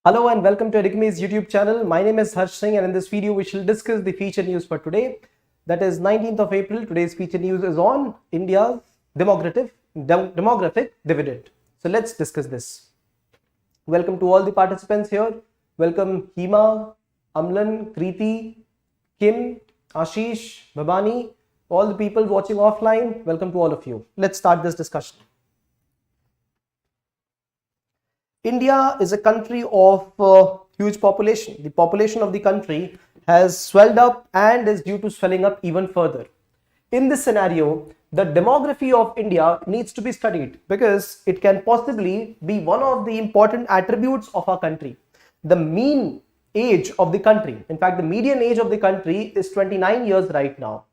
Hello and welcome to Edukemy's YouTube channel. My name is Harsh Singh and in this video we shall discuss the feature news for today. That is 19th of April. Today's feature news is on India's demographic dividend. So let's discuss this. Welcome to all the participants here. Welcome Hima, Amlan, Kriti, Kim, Ashish, Babani, all the people watching offline. Welcome to all of you. Let's start this discussion. India is a country of huge population. The population of the country has swelled up and is due to swelling up even further. In this scenario, the demography of India needs to be studied because it can possibly be one of the important attributes of our country. The mean age of the country, in fact, the median age of the country is 29 years right now.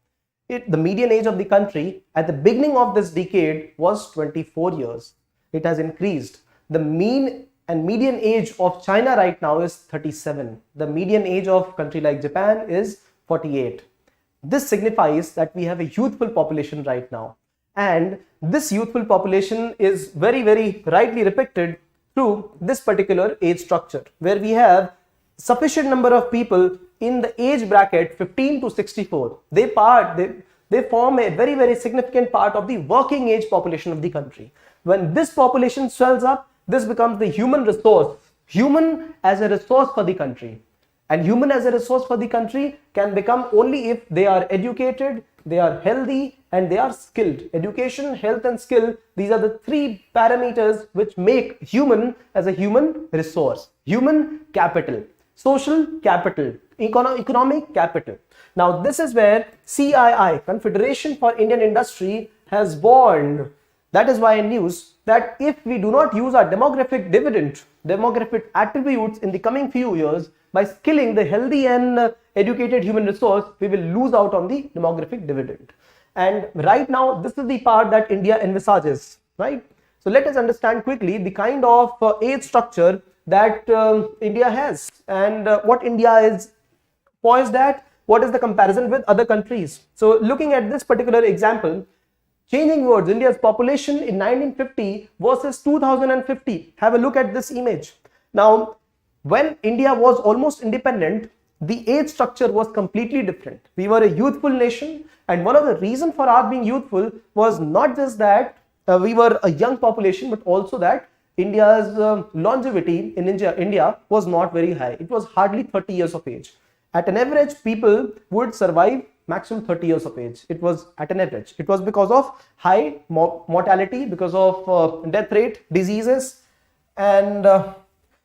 The median age of the country at the beginning of this decade was 24 years. It has increased. The mean and median age of China right now is 37. The median age of a country like Japan is 48. This signifies that we have a youthful population right now. And this youthful population is very rightly depicted through this particular age structure, where we have sufficient number of people in the age bracket 15 to 64. They form a very significant part of the working age population of the country. When this population swells up, this becomes the human resource, human as a resource for the country. And human as a resource for the country can become only if they are educated, they are healthy, and they are skilled. Education, health, and skill, these are the three parameters which make human as a human resource. Human capital, social capital, economic capital. Now, this is where CII, Confederation for Indian Industry, has warned. That is why in news that if we do not use our demographic dividend, demographic attributes in the coming few years by skilling the healthy and educated human resource, we will lose out on the demographic dividend. And right now, this is the part that India envisages, right? So let us understand quickly the kind of age structure that India has and what India is poised at, what is the comparison with other countries. So looking at this particular example, changing words, India's population in 1950 versus 2050. Have a look at this image. Now, when India was almost independent, the age structure was completely different. We were a youthful nation, and one of the reasons for our being youthful was not just that we were a young population, but also that India's longevity in India was not very high. It was hardly 30 years of age. At an average, people would survive maximum 30 years of age. It was at an average. It was because of high mortality, because of death rate, diseases, and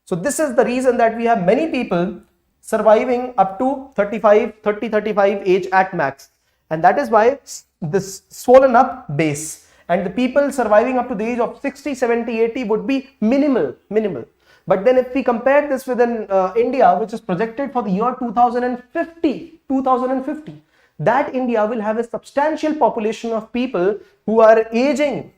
so this is the reason that we have many people surviving up to 35 age at max, and that is why this swollen up base and the people surviving up to the age of 60, 70, 80 would be minimal. But then if we compare this with India, which is projected for the year 2050, that India will have a substantial population of people who are aging.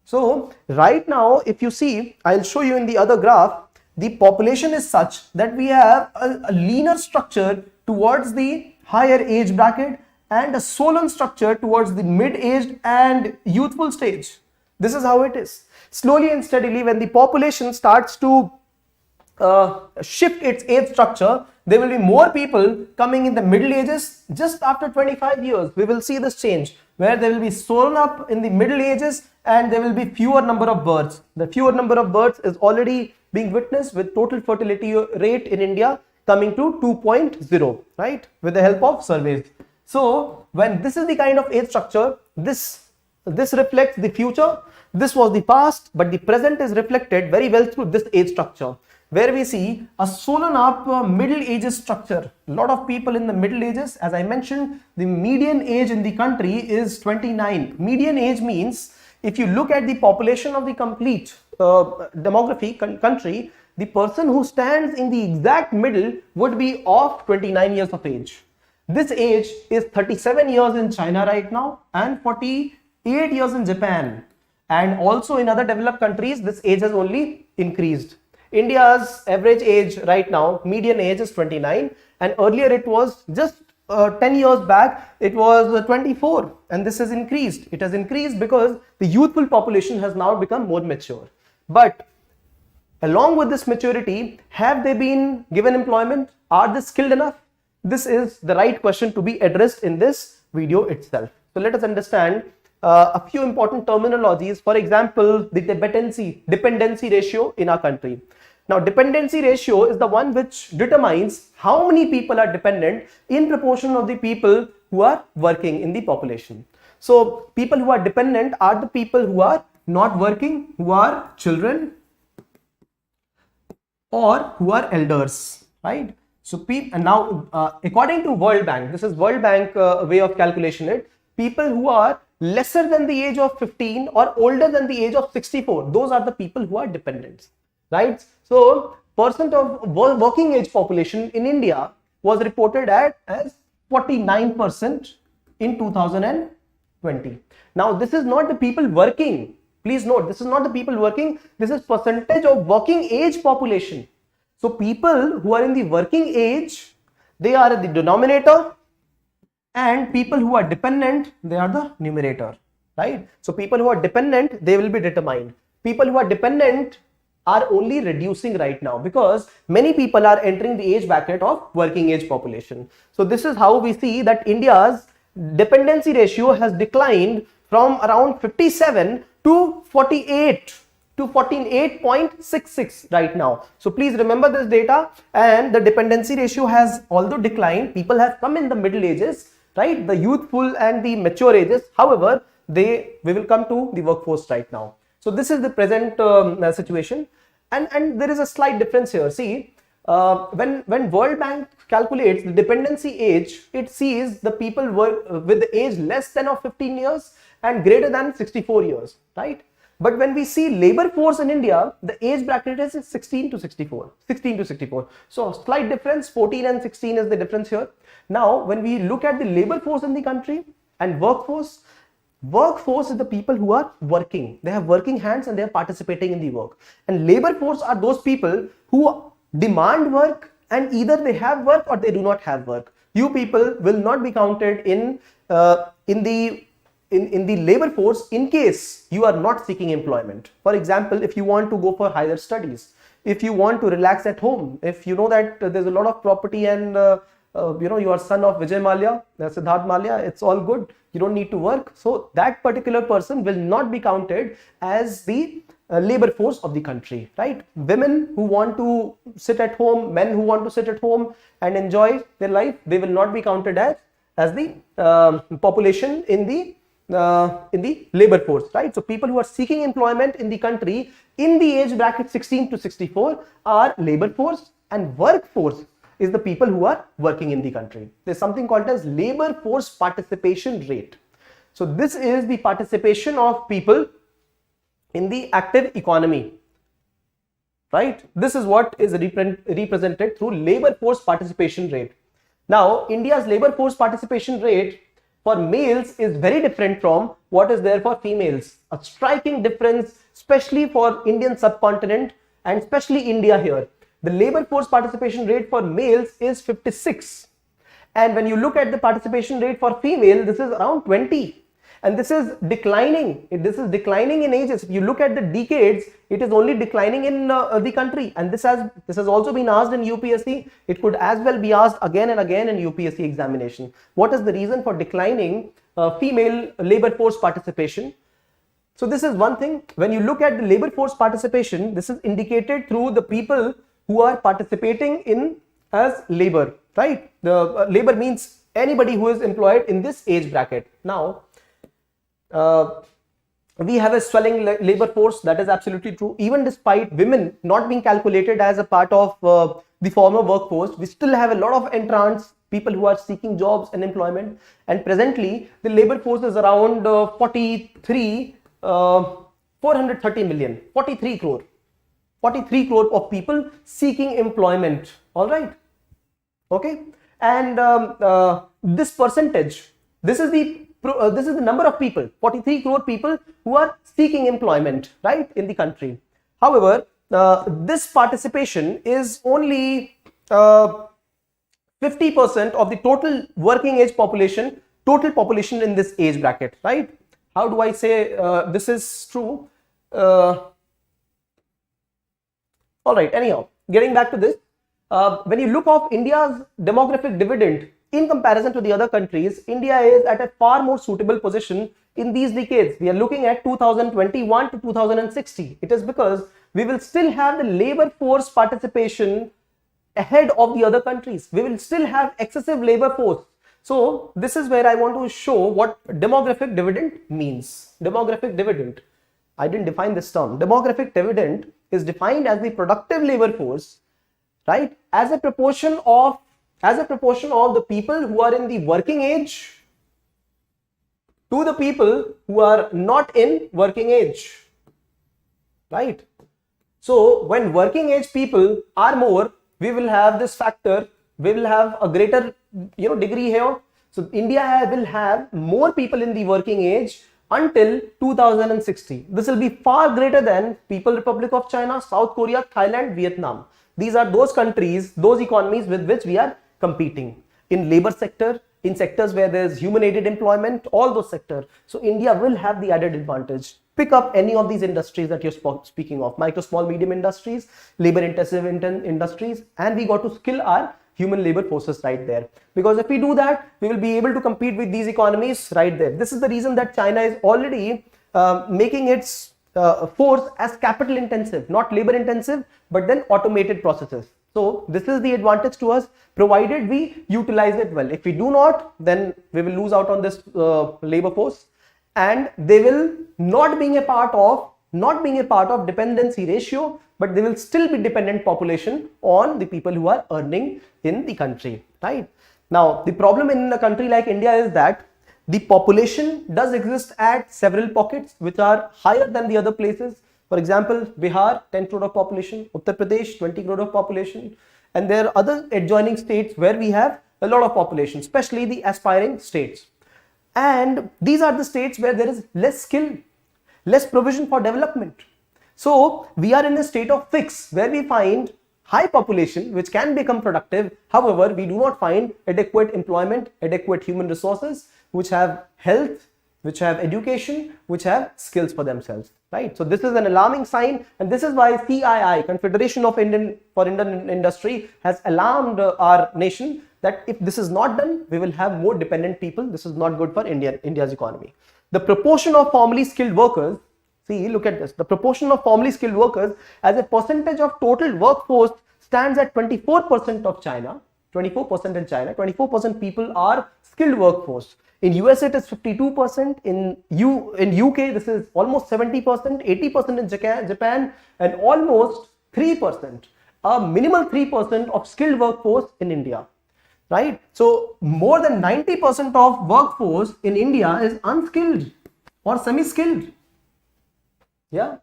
So right now, if you see, I'll show you in the other graph, the population is such that we have a leaner structure towards the higher age bracket and a swollen structure towards the mid-aged and youthful stage. This is how it is. Slowly and steadily, when the population starts to shift its age structure, there will be more people coming in the middle ages. Just after 25 years, we will see this change where there will be swollen up in the middle ages and there will be fewer number of births. The fewer number of births is already being witnessed with total fertility rate in India coming to 2.0, right, with the help of surveys. So when this is the kind of age structure, this reflects the future. This was the past, but the present is reflected very well through this age structure, where we see a swollen up middle ages structure. A lot of people in the middle ages. As I mentioned, the median age in the country is 29. Median age means if you look at the population of the complete demography country, the person who stands in the exact middle would be of 29 years of age. This age is 37 years in China right now and 48 years in Japan. And also in other developed countries, this age has only increased. India's average age right now, median age is 29, and earlier it was just 10 years back, it was 24, and this has increased. It has increased because the youthful population has now become more mature. But Along with this maturity, have they been given employment? Are they skilled enough? This is the right question to be addressed in this video itself. So let us understand a few important terminologies. For example, the dependency ratio in our country. Now, dependency ratio is the one which determines how many people are dependent in proportion of the people who are working in the population. So, people who are dependent are the people who are not working, who are children, or who are elders, right? So, and now according to World Bank, this is World Bank way of calculation it, people who are lesser than the age of 15 or older than the age of 64, those are the people who are dependents, right? So, percent of working age population in India was reported as 49% in 2020. Now, this is not the people working. Please note, this is not the people working. This is percentage of working age population. So, people who are in the working age, they are the denominator, and people who are dependent, they are the numerator, right? So, people who are dependent, they will be determined. People who are dependent are only reducing right now because many people are entering the age bracket of working age population. So, this is how we see that India's dependency ratio has declined from around 57 to 48 to 48.66 right now. So please remember this data, and the dependency ratio has although declined, people have come in the middle ages, right, the youthful and the mature ages. However, we will come to the workforce right now. So this is the present situation, and there is a slight difference here. See, when World Bank calculates the dependency age, it sees the people with the age less than of 15 years and greater than 64 years, right? But when we see labor force in India, the age bracket is 16 to 64. So slight difference, 14 and 16 is the difference here. Now, when we look at the labor force in the country and workforce is the people who are working. They have working hands and they are participating in the work. And labor force are those people who demand work, and either they have work or they do not have work. You people will not be counted in the labor force in case you are not seeking employment. For example, if you want to go for higher studies, if you want to relax at home, if you know that there's a lot of property and you are son of Vijay Mallya, Siddharth Mallya, it's all good, you don't need to work, so that particular person will not be counted as the labor force of the country, right? Women who want to sit at home, men who want to sit at home and enjoy their life, they will not be counted as the population in the labor force, right? So people who are seeking employment in the country in the age bracket 16 to 64 are labor force, and workforce is the people who are working in the country. There's something called as labor force participation rate. So this is the participation of people in the active economy, right? This is what is represented through labor force participation rate. Now, India's labor force participation rate for males is very different from what is there for females. A striking difference, especially for Indian subcontinent and especially India here. The labor force participation rate for males is 56. And when you look at the participation rate for female, this is around 20. And this is declining. This is declining in ages. If you look at the decades, it is only declining in the country. And this has also been asked in UPSC. It could as well be asked again and again in UPSC examination. What is the reason for declining female labor force participation? So this is one thing. When you look at the labor force participation, this is indicated through the people who are participating in as labor, right? The labor means anybody who is employed in this age bracket. Now, we have a swelling labor force, that is absolutely true. Even despite women not being calculated as a part of the former workforce, we still have a lot of entrants, people who are seeking jobs and employment. And presently, the labor force is around 430 million, 43 crore. 43 crore of people seeking employment. All right. Okay. And this percentage, this is the number of people, 43 crore people who are seeking employment, right, in the country. However, this participation is only 50% of the total working age population, total population in this age bracket, right? How do I say this is true? All right, anyhow, getting back to this, when you look of India's demographic dividend in comparison to the other countries, India is at a far more suitable position in these decades. We are looking at 2021 to 2060. It is because we will still have the labor force participation ahead of the other countries. We will still have excessive labor force. So this is where I want to show what demographic dividend means. Demographic dividend, I didn't define this term. Demographic dividend is defined as the productive labor force, right, as a proportion of the people who are in the working age to the people who are not in working age, right? So when working age people are more, we will have this factor, we will have a greater degree here. So India will have more people in the working age until 2060. This will be far greater than People's Republic of China, South Korea, Thailand, Vietnam. These are those countries, those economies with which we are competing in labor sector, in sectors where there is human aided employment, all those sectors. So India will have the added advantage. Pick up any of these industries that you're speaking of, micro, small, medium industries, labor intensive industries, and we got to skill our human labor forces right there. Because if we do that, we will be able to compete with these economies right there. This is the reason that China is already making its force as capital intensive, not labor intensive, but then automated processes. So this is the advantage to us, provided we utilize it well. If we do not, then we will lose out on this labor force, and they will not being a part of dependency ratio, but they will still be dependent population on the people who are earning in the country, right? Now, the problem in a country like India is that the population does exist at several pockets which are higher than the other places. For example, Bihar, 10 crore of population, Uttar Pradesh, 20 crore of population, and there are other adjoining states where we have a lot of population, especially the aspiring states. And these are the states where there is less skill, less provision for development. So we are in a state of fix where we find high population which can become productive. However, we do not find adequate employment, adequate human resources which have health, which have education, which have skills for themselves, right? So this is an alarming sign, and this is why CII, Confederation of Indian Industry, has alarmed our nation that if this is not done, we will have more dependent people. This is not good for India's economy. The proportion of formally skilled workers, see, look at this, the proportion of formally skilled workers as a percentage of total workforce stands at 24% of China, 24% in China, 24% people are skilled workforce. In USA it is 52%, in UK this is almost 70%, 80% in Japan, and almost 3%, a minimal 3% of skilled workforce in India, right? So more than 90% of workforce in India is unskilled or semi-skilled. Yeah,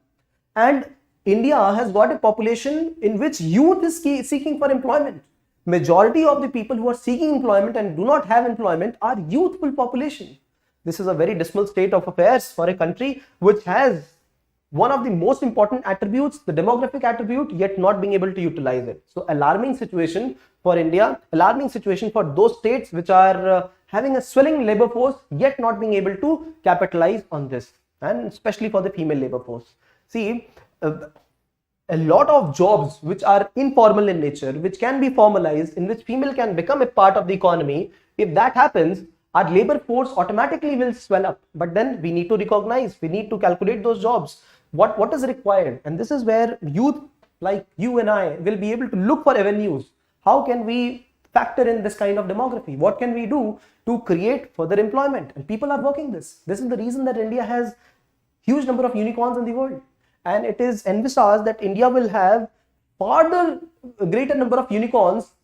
and India has got a population in which youth is seeking for employment. Majority of the people who are seeking employment and do not have employment are youthful population. This is a very dismal state of affairs for a country which has one of the most important attributes, the demographic attribute, yet not being able to utilize it. So alarming situation for India, alarming situation for those states which are having a swelling labor force, yet not being able to capitalize on this, and especially for the female labor force. See, a lot of jobs which are informal in nature, which can be formalized, in which female can become a part of the economy, if that happens, our labor force automatically will swell up. But then we need to recognize, we need to calculate those jobs, what is required. And this is where youth like you and I will be able to look for avenues. How can we factor in this kind of demography? What can we do to create further employment? And people are working this. This is the reason that India has huge number of unicorns in the world. And it is envisaged that India will have further greater number of unicorns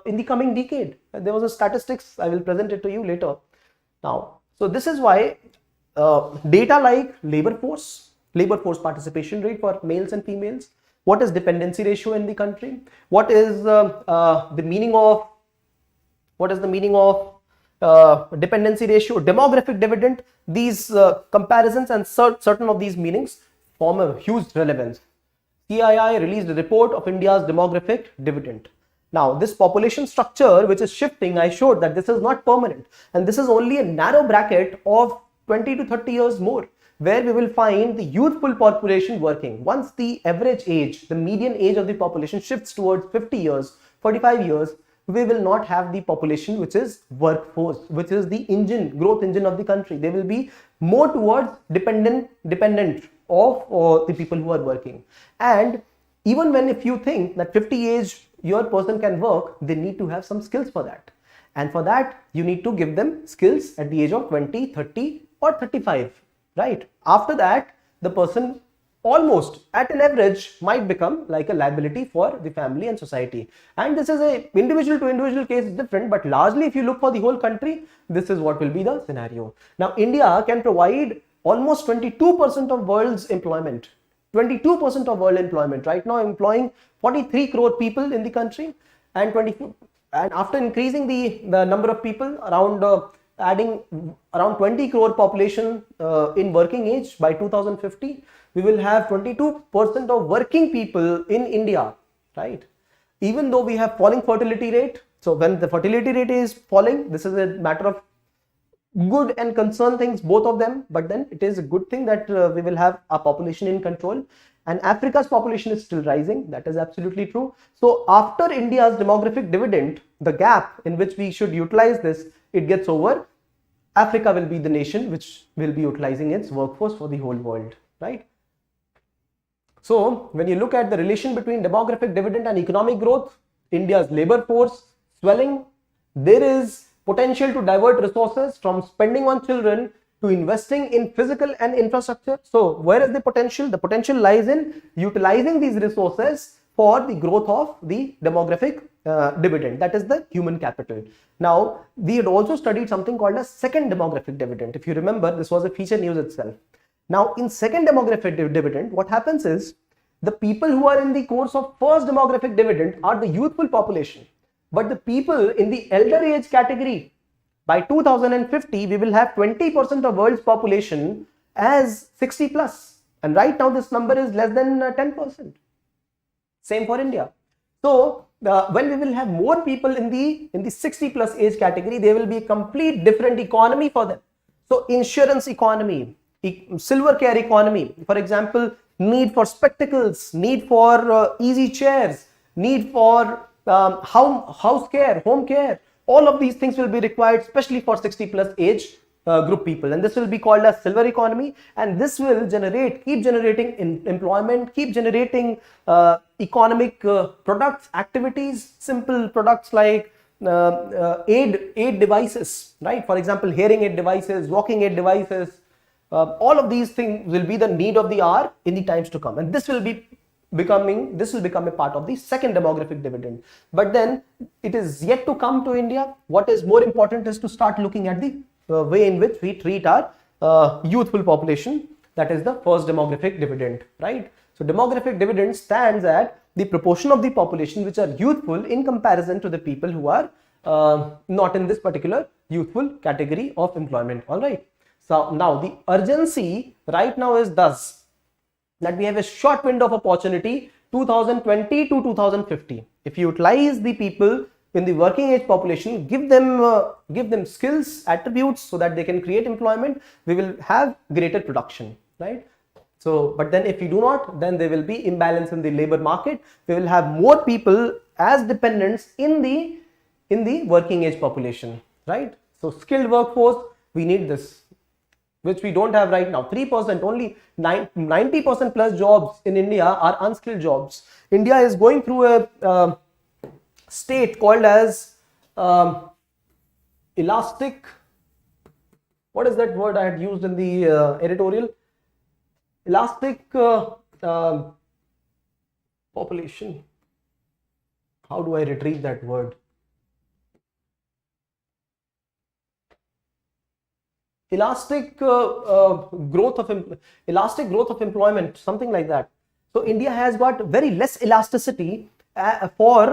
in the coming decade. There was a statistics, I will present it to you later. Now, so this is why data like labor force participation rate for males and females, what is dependency ratio in the country, what is the meaning of dependency ratio, demographic dividend, these comparisons and certain of these meanings form a huge relevance. CII released a report of India's demographic dividend. Now, this population structure which is shifting, I showed that this is not permanent, and this is only a narrow bracket of 20 to 30 years more. where we will find the youthful population working. Once the average age, the median age of the population shifts towards 50 years, 45 years, we will not have the population which is workforce, which is the engine, growth engine of the country. They will be more towards dependent of the people who are working. And even when if you think that 50 age your person can work, they need to have some skills for that. And for that, you need to give them skills at the age of 20, 30 or 35, right? After that, the person almost at an average might become like a liability for the family and society. And this is a individual to individual case is different, but largely if you look for the whole country, this is what will be the scenario. Now, India can provide almost 22% of world's employment. 22% of world employment right now, employing 43 crore people in the country, and after increasing the number of people around adding around 20 crore population in working age by 2050, we will have 22% of working people in India, right? Even though we have falling fertility rate, so when the fertility rate is falling, this is a matter of good and concern things, both of them, but then it is a good thing that we will have our population in control. And Africa's population is still rising, that is absolutely true. So after India's demographic dividend, the gap in which we should utilize this, it gets over, Africa will be the nation which will be utilizing its workforce for the whole world, right? So when you look at the relation between demographic dividend and economic growth, India's labor force swelling, there is potential to divert resources from spending on children to investing in physical and infrastructure. So where is the potential? The potential lies in utilizing these resources for the growth of the demographic dividend, that is the human capital. Now, we had also studied something called a second demographic dividend. If you remember, this was a feature news itself. Now, in second demographic dividend, what happens is the people who are in the course of first demographic dividend are the youthful population. But the people in the elder age category, by 2050, we will have 20% of world's population as 60 plus. And right now, this number is less than 10%. Same for India. So, when we will have more people in the 60 plus age category, there will be a complete different economy for them. So, insurance economy, silver care economy, for example, need for spectacles, need for easy chairs, need for house care, home care, all of these things will be required, especially for 60 plus age group people, and this will be called as silver economy, and this will keep generating employment, keep generating economic products, activities, simple products like aid devices, right? For example, hearing aid devices, walking aid devices, all of these things will be the need of the hour in the times to come, and this will become a part of the second demographic dividend. But then it is yet to come to India. What is more important is to start looking at the way in which we treat our youthful population, that is the first demographic dividend, right? So demographic dividend stands at the proportion of the population which are youthful in comparison to the people who are not in this particular youthful category of employment. All right. So now the urgency right now is thus that we have a short window of opportunity, 2020 to 2050. If you utilize the people in the working age population, give them skills, attributes, so that they can create employment, we will have greater production, right? So, but then if we do not, then there will be imbalance in the labor market. We will have more people as dependents in the working age population, right? So skilled workforce, we need this, which we don't have right now. 3%, only 90% plus jobs in India are unskilled jobs. India is going through a state called as elastic, what is that word I had used in the editorial? Elastic population. How do I retrieve that word? Elastic growth of employment, something like that. So India has got very less elasticity for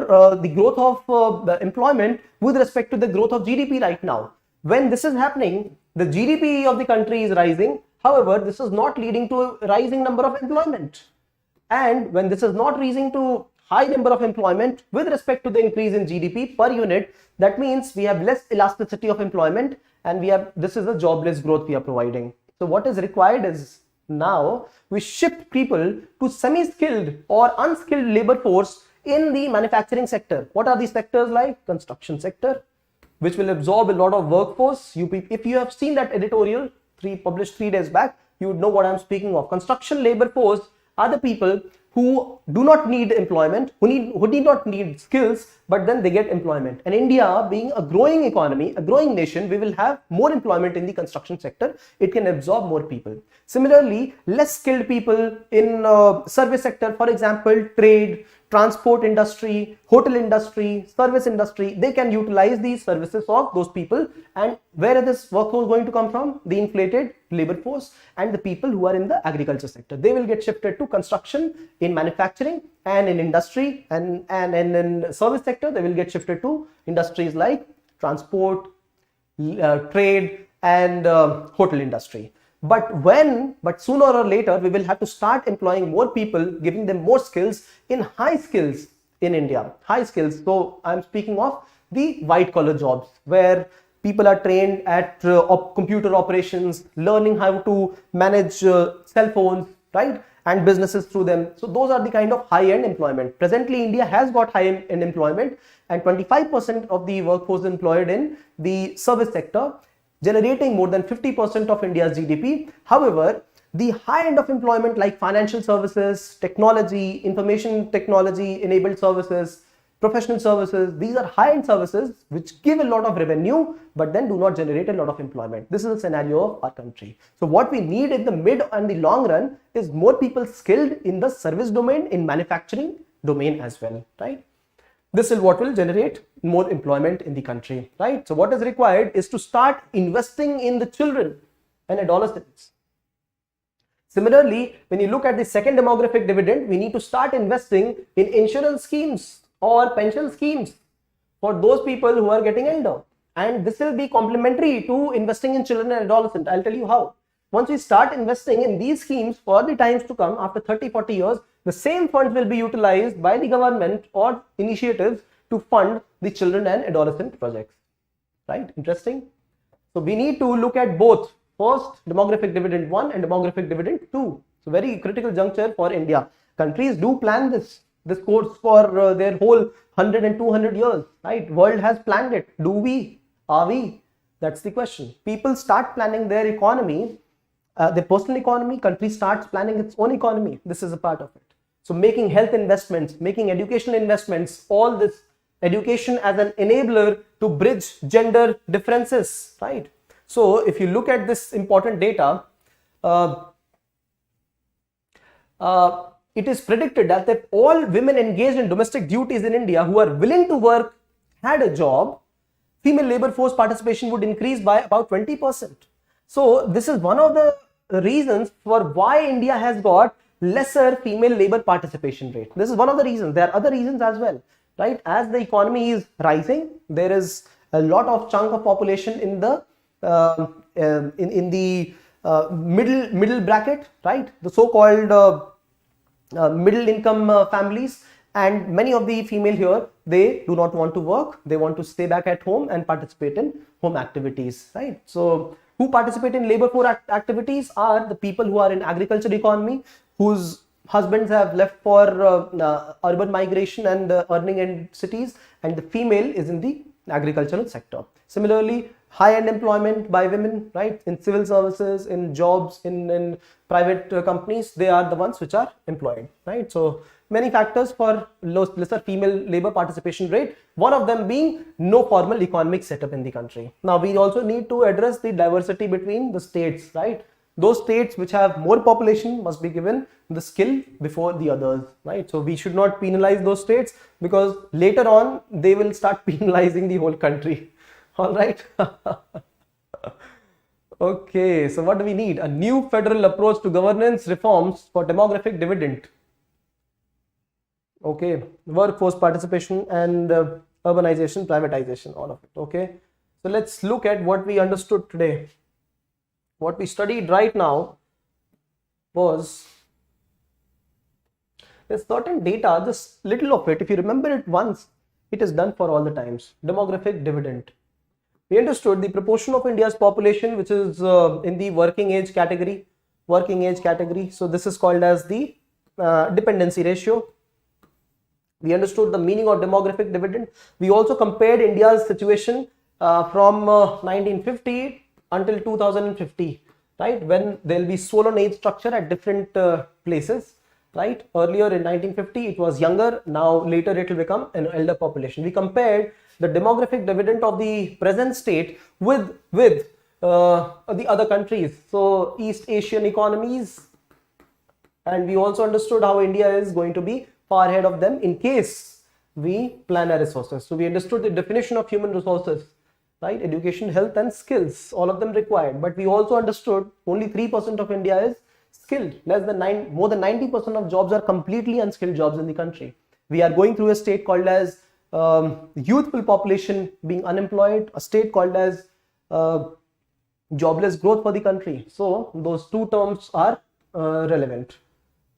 the growth of the employment with respect to the growth of GDP right now. When this is happening, the GDP of the country is rising. However, this is not leading to a rising number of employment. And when this is not leading to high number of employment with respect to the increase in GDP per unit, that means we have less elasticity of employment, and this is a jobless growth we are providing. So what is required is now we shift people to semi-skilled or unskilled labor force in the manufacturing sector. What are these sectors like? Construction sector, which will absorb a lot of workforce. If you have seen that editorial published 3 days back, you would know what I'm speaking of. Construction labor force are the people who do not need employment, who need not need skills, but then they get employment. And India being a growing economy, a growing nation, we will have more employment in the construction sector. It can absorb more people. Similarly, less skilled people in service sector, for example, trade, transport industry, hotel industry, service industry, they can utilize these services of those people. And where is this workforce going to come from? The inflated labor force and the people who are in the agriculture sector. They will get shifted to construction, in manufacturing, and in industry, and in service sector, they will get shifted to industries like transport, trade, and hotel industry. But sooner or later, we will have to start employing more people, giving them more skills in high skills in India. High skills. So I'm speaking of the white collar jobs where people are trained at computer operations, learning how to manage cell phones, right? And businesses through them. So those are the kind of high-end employment. Presently, India has got high-end employment, and 25% of the workforce employed in the service sector, generating more than 50% of India's GDP. However, the high end of employment like financial services, technology, information technology enabled services, professional services, these are high end services which give a lot of revenue but then do not generate a lot of employment. This is the scenario of our country. So what we need in the mid and the long run is more people skilled in the service domain, in manufacturing domain as well, right? This is what will generate more employment in the country, right? So what is required is to start investing in the children and adolescents. Similarly, when you look at the second demographic dividend, we need to start investing in insurance schemes or pension schemes for those people who are getting elder. And this will be complementary to investing in children and adolescents. I'll tell you how. Once we start investing in these schemes for the times to come, after 30-40 years, the same funds will be utilized by the government or initiatives to fund the children and adolescent projects, right? Interesting. So we need to look at both. First, demographic dividend 1 and demographic dividend 2. So very critical juncture for India. Countries do plan this course for their whole 100 and 200 years, right? World has planned it. Do we? Are we? That's the question. People start planning their economy, their personal economy. Country starts planning its own economy. This is a part of it. So making health investments, making educational investments, all this education as an enabler to bridge gender differences, right? So if you look at this important data, it is predicted that if all women engaged in domestic duties in India who are willing to work had a job, female labor force participation would increase by about 20%. So this is one of the reasons for why India has got lesser female labor participation rate. This is one of the reasons. There are other reasons as well, right? As the economy is rising, there is a lot of chunk of population in the middle bracket, right? The so-called middle income families, and many of the female here, they do not want to work. They want to stay back at home and participate in home activities, right? So who participate in labor force activities are the people who are in agriculture economy, whose husbands have left for urban migration and earning in cities, and the female is in the agricultural sector. Similarly, high-end employment by women, right, in civil services, in jobs, in private companies, they are the ones which are employed, right? So many factors for lesser female labor participation rate, one of them being no formal economic setup in the country. Now we also need to address the diversity between the states, right? Those states which have more population must be given the skill before the others, right? So we should not penalize those states, because later on they will start penalizing the whole country. All right. Okay, so what do we need? A new federal approach to governance reforms for demographic dividend. Okay, workforce participation and urbanization, privatization, all of it. Okay, so let's look at what we understood today. What we studied right now was there's certain data, just little of it. If you remember it once, it is done for all the times. Demographic dividend. We understood the proportion of India's population which is in the working age category. So this is called as the dependency ratio. We understood the meaning of demographic dividend. We also compared India's situation from 1950 until 2050, right, when there will be swollen age structure at different places, right. Earlier in 1950 it was younger, now later it will become an elder population. We compared the demographic dividend of the present state with the other countries, so East Asian economies, and we also understood how India is going to be far ahead of them in case we plan our resources. So we understood the definition of human resources, right? Education, health and skills, all of them required. But we also understood only 3% of India is skilled. More than 90% of jobs are completely unskilled jobs in the country. We are going through a state called as youthful population being unemployed, a state called as jobless growth for the country. So those two terms are relevant,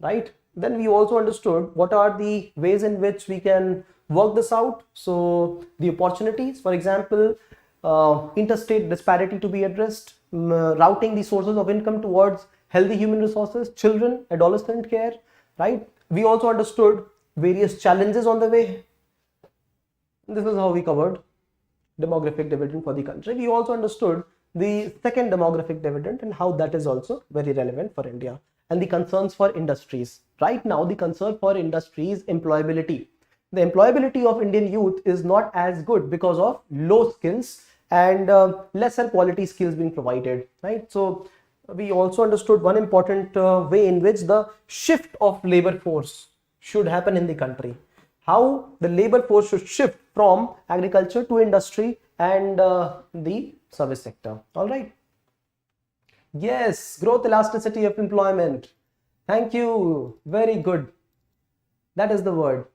right? Then we also understood what are the ways in which we can work this out. So the opportunities, for example, interstate disparity to be addressed, routing the sources of income towards healthy human resources, children, adolescent care, right? We also understood various challenges on the way. This is how we covered demographic dividend for the country. We also understood the second demographic dividend and how that is also very relevant for India, and the concerns for industries. Right now, the concern for industry is employability. The employability of Indian youth is not as good because of low skills and lesser quality skills being provided, right? So we also understood one important way in which the shift of labor force should happen in the country. How the labor force should shift from agriculture to industry and the service sector. All right. Yes, growth elasticity of employment. Thank you. Very good. That is the word.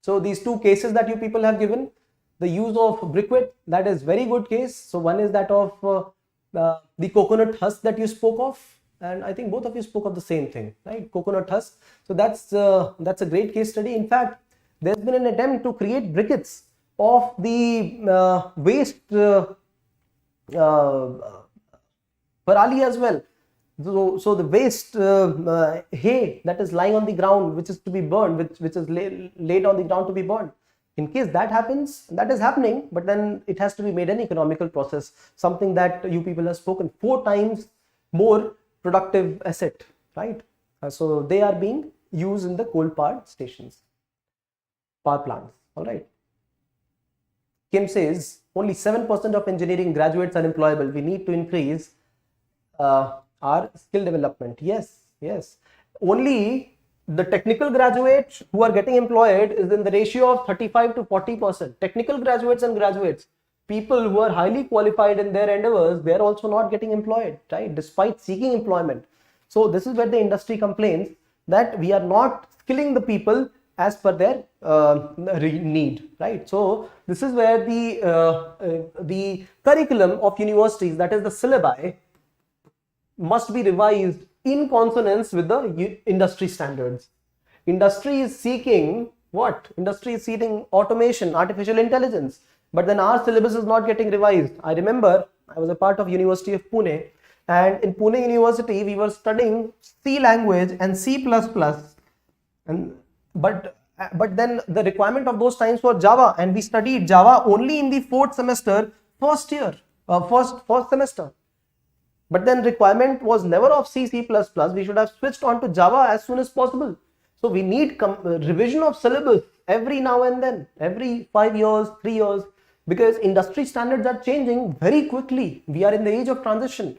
So these two cases that you people have given, the use of briquette, that is very good case. So one is that of the coconut husk that you spoke of, and I think both of you spoke of the same thing, right? Coconut husk. So that's a great case study. In fact, there's been an attempt to create briquettes of the waste parali as well. So the waste hay that is lying on the ground, which is to be burned, which is laid on the ground to be burned. In case that happens, that is happening, but then it has to be made an economical process, something that you people have spoken, 4 times more productive asset, right? So they are being used in the coal power stations, power plants. All right. Kim says only 7% of engineering graduates are employable. We need to increase our skill development. Yes. Only the technical graduates who are getting employed is in the ratio of 35 to 40%. Technical graduates and graduates, people who are highly qualified in their endeavors, they are also not getting employed, right? Despite seeking employment. So this is where the industry complains that we are not skilling the people as per their need, right? So this is where the curriculum of universities, that is the syllabi, must be revised in consonance with the industry standards. Industry is seeking what? Industry is seeking automation, artificial intelligence, but then our syllabus is not getting revised. I remember I was a part of University of Pune, and in Pune University we were studying C language and C++, and but then the requirement of those times was Java, and we studied Java only in the 4th semester, first semester. But then requirement was never of C++. We should have switched on to Java as soon as possible. So we need revision of syllabus every now and then, every 5 years, 3 years, because industry standards are changing very quickly. We are in the age of transition,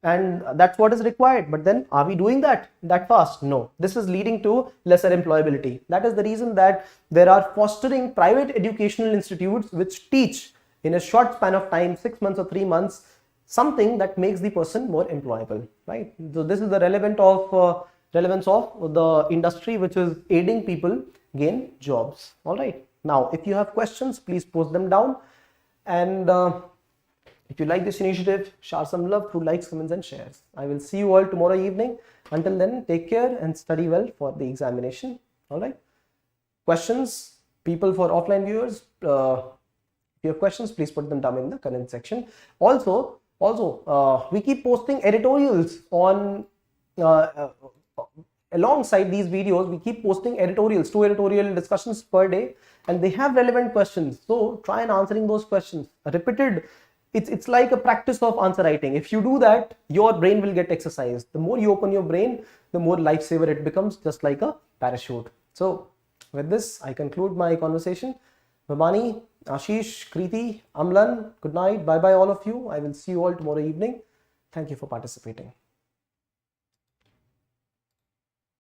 and that's what is required. But then are we doing that fast? No. This is leading to lesser employability. That is the reason that there are fostering private educational institutes which teach in a short span of time, 6 months or 3 months, something that makes the person more employable, right? So this is the relevance of the industry which is aiding people gain jobs. All right. Now, if you have questions, please post them down. And if you like this initiative, share some love through likes, comments and shares. I will see you all tomorrow evening. Until then, take care and study well for the examination. All right. Questions, people for offline viewers, If you have questions, please put them down in the comment section. Also, we keep posting editorials on alongside these videos. We keep posting editorials, 2 editorial discussions per day, and they have relevant questions. So try and answering those questions. Repeated, it's like a practice of answer writing. If you do that, your brain will get exercised. The more you open your brain, the more lifesaver it becomes, just like a parachute. So with this, I conclude my conversation. Vamani, Ashish, Kriti, Amlan, good night. Bye bye all of you. I will see you all tomorrow evening. Thank you for participating.